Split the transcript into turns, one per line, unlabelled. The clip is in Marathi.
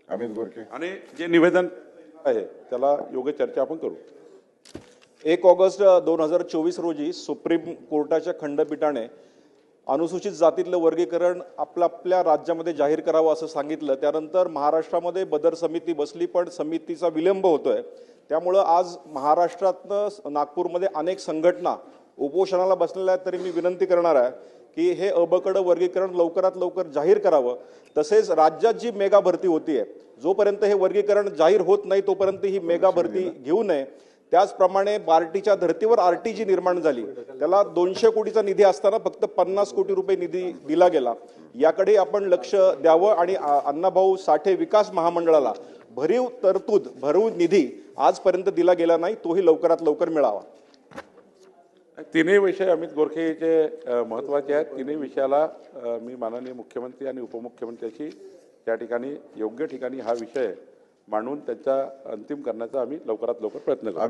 अमित गोरखे
आणि जे निवेदन आहे त्याला योग्य चर्चा आपण करू।
1 ऑगस्ट 2024 रोजी सुप्रीम कोर्टाच्या खंडपीठाने अनुसूचित जातीतलं वर्गीकरण आपल्या राज्यामध्ये जाहीर करावं असं सांगितलं। त्यानंतर महाराष्ट्रामध्ये बदर समिती बसली, पण समितीचा विलंब होतोय। त्यामुळं आज महाराष्ट्रातनं नागपूरमध्ये अनेक संघटना उपोषणाला बसलेल्या आहेत। तरी मी विनंती करणार आहे की हे अबकड वर्गीकरण लवकरात लवकर जाहीर करावं। तसेच राज्यात जी मेगा भरती होतीये, जोपर्यंत हे वर्गीकरण जाहीर होत नाही तोपर्यंत ही मेगा भरती घेऊ नये। त्याचप्रमाणे बार्टीच्या धर्तीवर आरटीजी निर्माण झाली, त्याला 200 कोटीचा निधी असताना फक्त 50 कोटी रुपये निधी दिला गेला। याकडे आपण लक्ष द्यावं आणि अण्णाभाऊ साठे विकास महामंडळाला भरीव निधी आजपर्यंत दिला गेला नाही, तोही लवकरात लवकर मिळावा।
तिन्ही विषय अमित गोरखेचे महत्त्वाचे आहेत। तिन्ही विषयाला मी माननीय मुख्यमंत्री आणि उपमुख्यमंत्र्यांशी त्या ठिकाणी योग्य ठिकाणी हा विषय मांडून त्याचा अंतिम करण्याचा आम्ही लवकरात लवकर प्रयत्न करू।